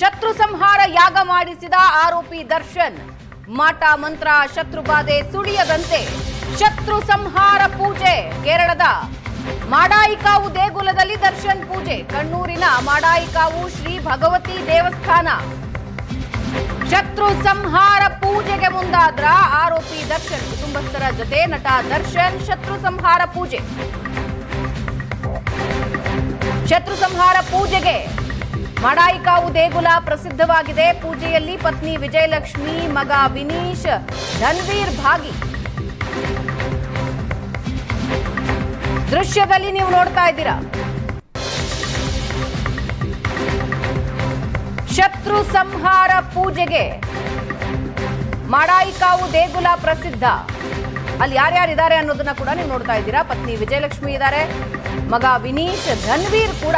ಶತ್ರು ಸಂಹಾರ ಯಾಗ ಮಾಡಿಸಿದ ಆರೋಪಿ ದರ್ಶನ್. ಮಾಟ ಮಂತ್ರ ಶತ್ರುಬಾಧೆ ಸುಳಿಯದಂತೆ ಶತ್ರು ಸಂಹಾರ ಪೂಜೆ. ಕೇರಳದ ಮಾಡಾಯಿಕಾವು ದೇಗುಲದಲ್ಲಿ ದರ್ಶನ್ ಪೂಜೆ. ಕಣ್ಣೂರಿನ ಮಾಡಾಯಿಕಾವು ಶ್ರೀ ಭಗವತಿ ದೇವಸ್ಥಾನ. ಶತ್ರು ಸಂಹಾರ ಪೂಜೆಗೆ ಮುಂದಾದ್ರ ಆರೋಪಿ ದರ್ಶನ್. ಕುಟುಂಬಸ್ಥರ ಜೊತೆ ನಟ ದರ್ಶನ್ ಶತ್ರು ಸಂಹಾರ ಪೂಜೆ. ಶತ್ರು ಸಂಹಾರ ಪೂಜೆಗೆ ಮಾಡಾಯಿಕಾವು ದೇಗುಲ ಪ್ರಸಿದ್ಧವಾಗಿದೆ. ಪೂಜೆಯಲ್ಲಿ ಪತ್ನಿ ವಿಜಯಲಕ್ಷ್ಮಿ, ಮಗ ವಿನೀಶ್, ಧನ್ವೀರ್ ಭಾಗಿ. ದೃಶ್ಯದಲ್ಲಿ ನೀವು ನೋಡ್ತಾ ಇದ್ದೀರಾ. ಶತ್ರು ಸಂಹಾರ ಪೂಜೆಗೆ ಮಾಡಾಯಿಕಾವು ದೇಗುಲ ಪ್ರಸಿದ್ಧ. ಅಲ್ಲಿ ಯಾರ್ಯಾರಿದ್ದಾರೆ ಅನ್ನೋದನ್ನ ಕೂಡ ನೀವು ನೋಡ್ತಾ ಇದ್ದೀರಾ. ಪತ್ನಿ ವಿಜಯಲಕ್ಷ್ಮಿ ಇದ್ದಾರೆ, ಮಗ ವಿನೀಶ್, ಧನ್ವೀರ್ ಕೂಡ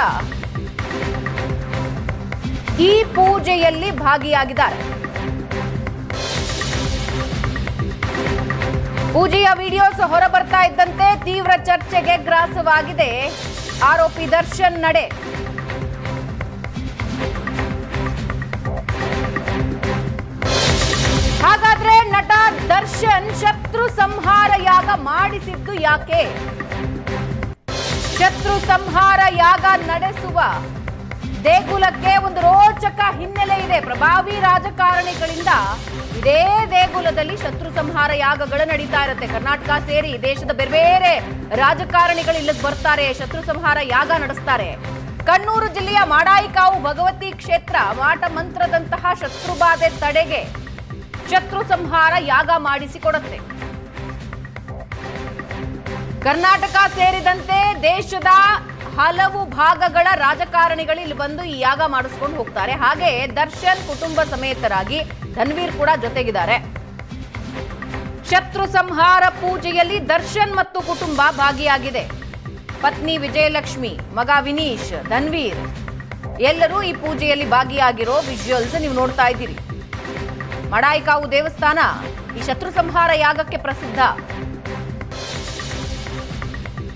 ಈ ಪೂಜೆಯಲ್ಲಿ ಭಾಗಿಯಾಗಿದ್ದಾರೆ. ಪೂಜೆಯ ವಿಡಿಯೋಸ್ ಹೊರಬರ್ತಾ ಇದ್ದಂತೆ ತೀವ್ರ ಚರ್ಚೆಗೆ ಗ್ರಾಸವಾಗಿದೆ ಆರೋಪಿ ದರ್ಶನ್ ನಡೆ. ಹಾಗಾದ್ರೆ ನಟ ದರ್ಶನ್ ಶತ್ರು ಸಂಹಾರ ಯಾಗ ಮಾಡಿಸಿದ್ದು ಯಾಕೆ? ಶತ್ರು ಸಂಹಾರ ಯಾಗ ನಡೆಸುವ ದೇಗುಲಕ್ಕೆ ಒಂದು ರೋಚಕ ಹಿನ್ನೆಲೆ ಇದೆ. ಪ್ರಭಾವಿ ರಾಜಕಾರಣಿಗಳಿಂದ ಇದೇ ದೇಗುಲದಲ್ಲಿ ಶತ್ರು ಸಂಹಾರ ಯಾಗಗಳು ನಡೀತಾ ಇರುತ್ತೆ. ಕರ್ನಾಟಕ ಸೇರಿ ದೇಶದ ಬೇರೆ ಬೇರೆ ರಾಜಕಾರಣಿಗಳು ಇಲ್ಲಿಗೆ ಬರ್ತಾರೆ, ಶತ್ರು ಸಂಹಾರ ಯಾಗ ನಡೆಸ್ತಾರೆ. ಕಣ್ಣೂರು ಜಿಲ್ಲೆಯ ಮಾಡಾಯಿಕಾವು ಭಗವತಿ ಕ್ಷೇತ್ರ ಮಾಟ ಮಂತ್ರದಂತಹ ಶತ್ರುಬಾಧೆ ತಡೆಗೆ ಶತ್ರು ಸಂಹಾರ ಯಾಗ ಮಾಡಿಸಿಕೊಡುತ್ತೆ. ಕರ್ನಾಟಕ ಸೇರಿದಂತೆ ದೇಶದ ಹಲವು ಭಾಗಗಳ ರಾಜಕಾರಣಿಗಳು ಇಲ್ಲಿ ಬಂದು ಈ ಯಾಗ ಮಾಡಿಸ್ಕೊಂಡು ಹೋಗ್ತಾರೆ. ಹಾಗೆ ದರ್ಶನ್ ಕುಟುಂಬ ಸಮೇತರಾಗಿ ಧನ್ವೀರ್ ಕೂಡ ಜೊತೆಗಿದ್ದಾರೆ. ಶತ್ರು ಸಂಹಾರ ಪೂಜೆಯಲ್ಲಿ ದರ್ಶನ್ ಮತ್ತು ಕುಟುಂಬ ಭಾಗಿಯಾಗಿದೆ. ಪತ್ನಿ ವಿಜಯಲಕ್ಷ್ಮಿ, ಮಗ ವಿನೀಶ್, ಧನ್ವೀರ್ ಎಲ್ಲರೂ ಈ ಪೂಜೆಯಲ್ಲಿ ಭಾಗಿಯಾಗಿರೋ ವಿಜುವಲ್ಸ್ ನೀವು ನೋಡ್ತಾ ಇದ್ದೀರಿ. ಮಾಡಾಯಿಕಾವು ದೇವಸ್ಥಾನ ಈ ಶತ್ರು ಸಂಹಾರ ಯಾಗಕ್ಕೆ ಪ್ರಸಿದ್ಧ.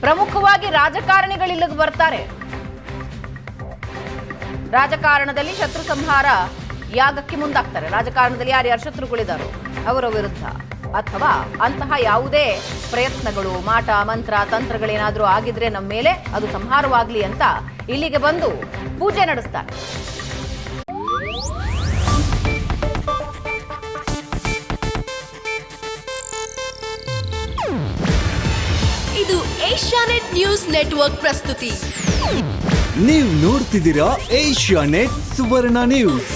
ಪ್ರಮುಖವಾಗಿ ರಾಜಕಾರಣಿಗಳು ಇಲ್ಲಿಗೆ ಬರ್ತಾರೆ. ರಾಜಕಾರಣದಲ್ಲಿ ಶತ್ರು ಸಂಹಾರ ಯಾಗಕ್ಕೆ ಮುಂದಾಗ್ತಾರೆ. ರಾಜಕಾರಣದಲ್ಲಿ ಯಾರ್ಯಾರು ಶತ್ರುಗಳಿದ್ದಾರೋ ಅವರ ವಿರುದ್ಧ ಅಥವಾ ಅಂತಹ ಯಾವುದೇ ಪ್ರಯತ್ನಗಳು, ಮಾಟ ಮಂತ್ರ ತಂತ್ರಗಳೇನಾದ್ರೂ ಆಗಿದ್ರೆ ನಮ್ಮ ಮೇಲೆ ಅದು ಸಂಹಾರವಾಗ್ಲಿ ಅಂತ ಇಲ್ಲಿಗೆ ಬಂದು ಪೂಜೆ ನಡೆಸ್ತಾರೆ. ಇದು ಏಷ್ಯಾನೆಟ್ ನ್ಯೂಸ್ ನೆಟ್ವರ್ಕ್ ಪ್ರಸ್ತುತಿ. ನೀವು ನೋಡ್ತಿದ್ದೀರಾ ಏಷ್ಯಾನೆಟ್ ಸುವರ್ಣ ನ್ಯೂಸ್.